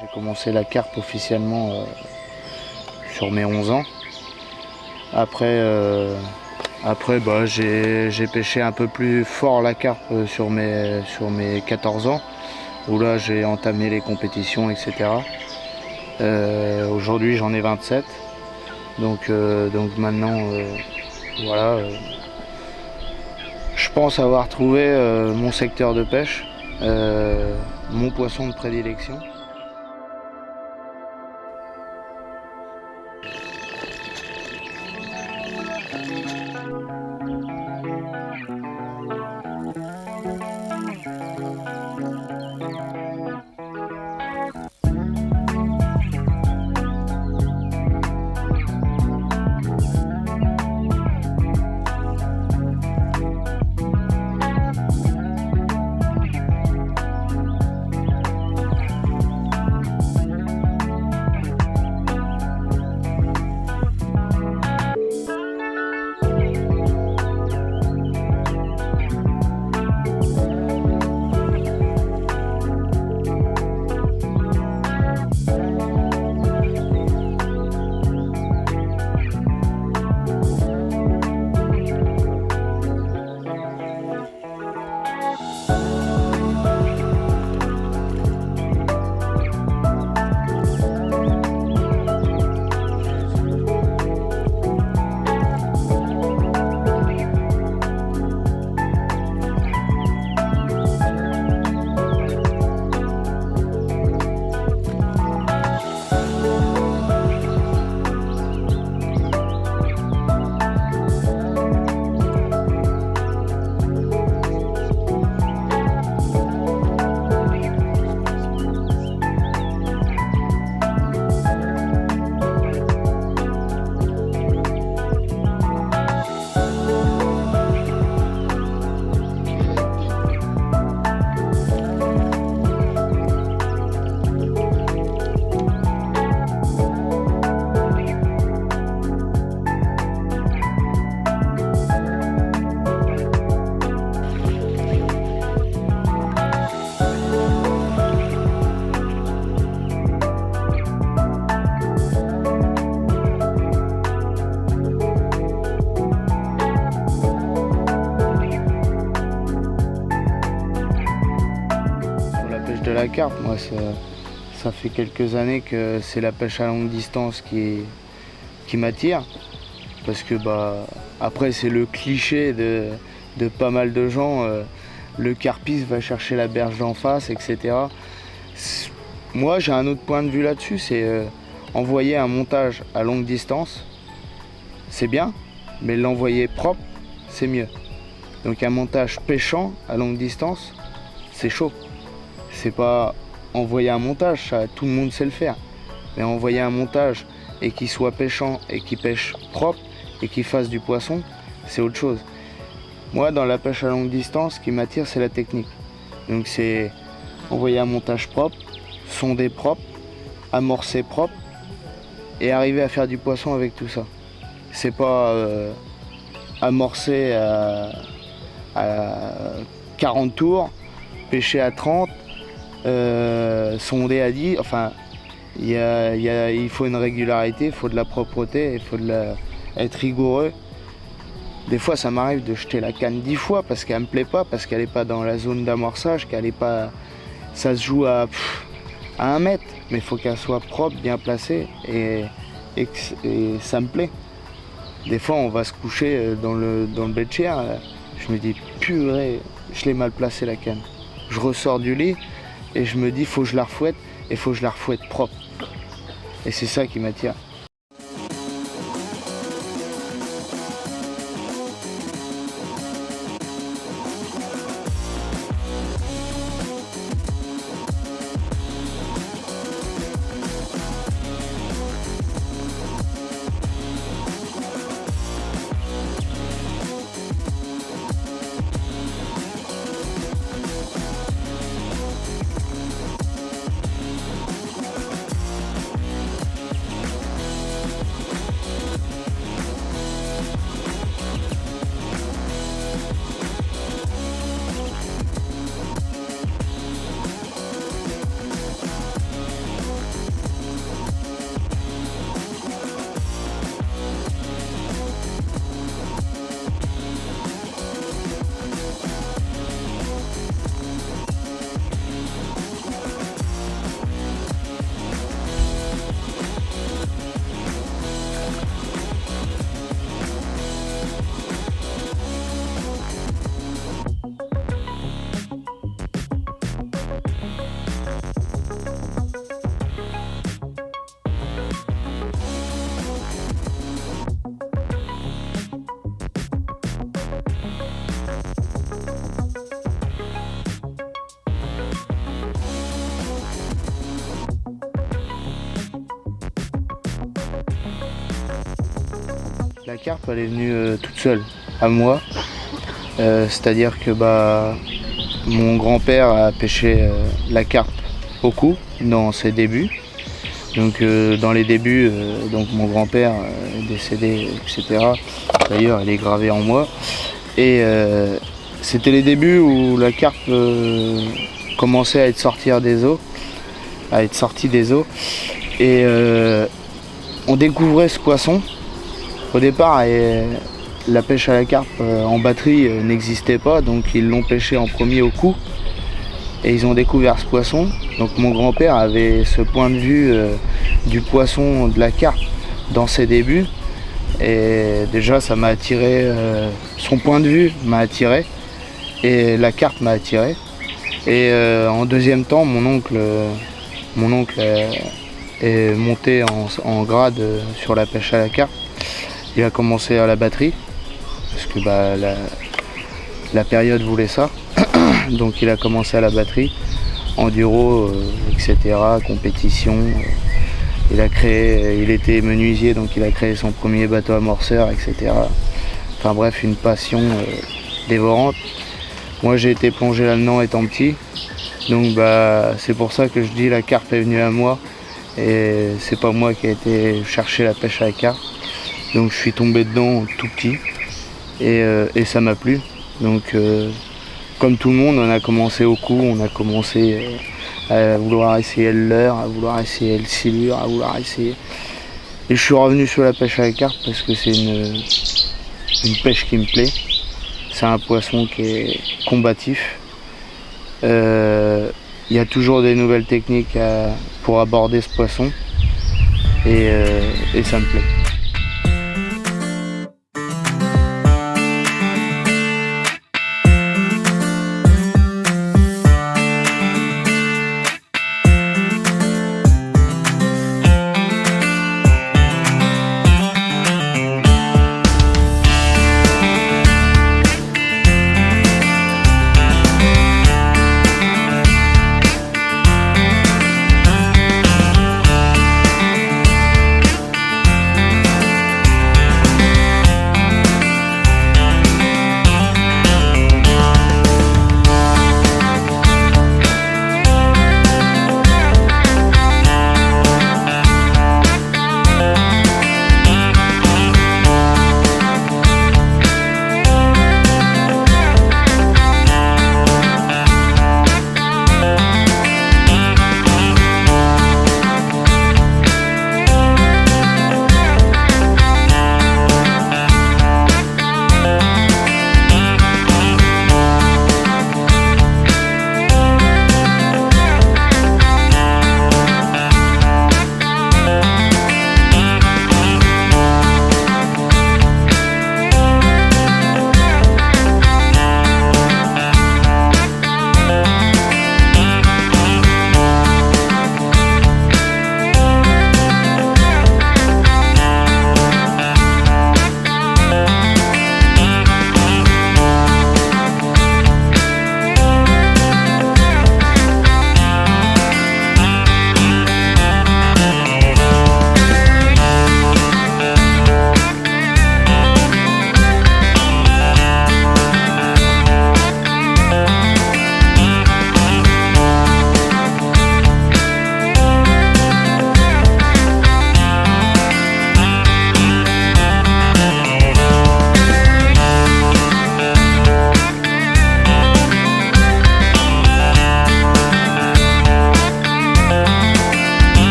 J'ai commencé la carpe officiellement sur mes 11 ans. Après, j'ai pêché un peu plus fort la carpe sur mes 14 ans, où là j'ai entamé les compétitions, etc. Aujourd'hui j'en ai 27, donc maintenant voilà, je pense avoir trouvé mon secteur de pêche, mon poisson de prédilection. De la carpe, moi ça fait quelques années que c'est la pêche à longue distance qui m'attire, parce que après c'est le cliché de pas mal de gens, le carpiste va chercher la berge d'en face, etc. Moi j'ai un autre point de vue là-dessus, c'est envoyer un montage à longue distance, c'est bien, mais l'envoyer propre, c'est mieux. Donc un montage pêchant à longue distance, c'est chaud. C'est pas envoyer un montage, ça, tout le monde sait le faire. Mais envoyer un montage et qu'il soit pêchant et qu'il pêche propre et qu'il fasse du poisson, c'est autre chose. Moi, dans la pêche à longue distance, ce qui m'attire, c'est la technique. Donc c'est envoyer un montage propre, sonder propre, amorcer propre et arriver à faire du poisson avec tout ça. C'est pas amorcer à 40 tours, pêcher à 30, sonder à 10, enfin il faut une régularité, il faut de la propreté, il faut être rigoureux. Des fois ça m'arrive de jeter la canne 10 fois parce qu'elle me plaît pas, parce qu'elle n'est pas dans la zone d'amorçage, qu'elle est pas, ça se joue à 1 mètre, mais il faut qu'elle soit propre, bien placée et ça me plaît. Des fois on va se coucher dans le béchier, je me dis purée, je l'ai mal placé la canne. Je ressors du lit et je me dis faut que je la refouette et faut que je la refouette propre. Et c'est ça qui m'attire. La carpe elle est venue toute seule à moi, c'est-à-dire que mon grand-père a pêché la carpe au cou dans ses débuts. Donc dans les débuts, donc mon grand-père est décédé, etc. D'ailleurs il est gravé en moi. Et c'était les débuts où la carpe commençait à être sortie des eaux. Et on découvrait ce poisson. Au départ, la pêche à la carpe en batterie n'existait pas, donc ils l'ont pêché en premier au cou. Et ils ont découvert ce poisson. Donc mon grand-père avait ce point de vue du poisson, de la carpe dans ses débuts. Et déjà ça m'a attiré, son point de vue m'a attiré. Et la carpe m'a attiré. Et en deuxième temps, mon oncle est monté en grade sur la pêche à la carpe. Il a commencé à la batterie, parce que la période voulait ça. Donc il a commencé à la batterie, enduro, etc., compétition. Il était menuisier, donc il a créé son premier bateau amorceur, etc. Enfin bref, une passion dévorante. Moi j'ai été plongé là-dedans étant petit, donc c'est pour ça que je dis la carpe est venue à moi, et c'est pas moi qui ai été chercher la pêche à la carpe. Donc je suis tombé dedans tout petit, et ça m'a plu. Donc comme tout le monde, on a commencé au cou, on a commencé à vouloir essayer le leurre, à vouloir essayer le silure, à vouloir essayer. Et je suis revenu sur la pêche à la carpe parce que c'est une pêche qui me plaît. C'est un poisson qui est combatif. Il y a toujours des nouvelles techniques pour aborder ce poisson, et ça me plaît.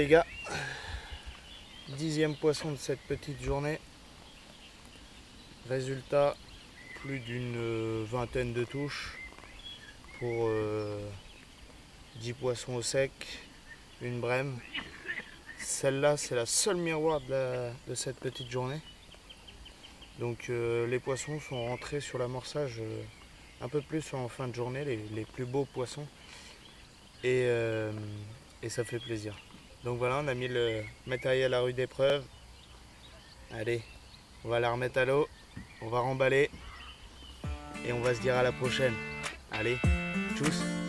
les gars, 10e poisson de cette petite journée. Résultat, plus d'une vingtaine de touches pour 10 poissons au sec, une brème. Celle-là, c'est la seule miroir de cette petite journée. Donc les poissons sont rentrés sur l'amorçage un peu plus en fin de journée, les plus beaux poissons. Et ça fait plaisir. Donc voilà, on a mis le matériel à rude épreuve. Allez, on va la remettre à l'eau, on va remballer et on va se dire à la prochaine. Allez, tchuss!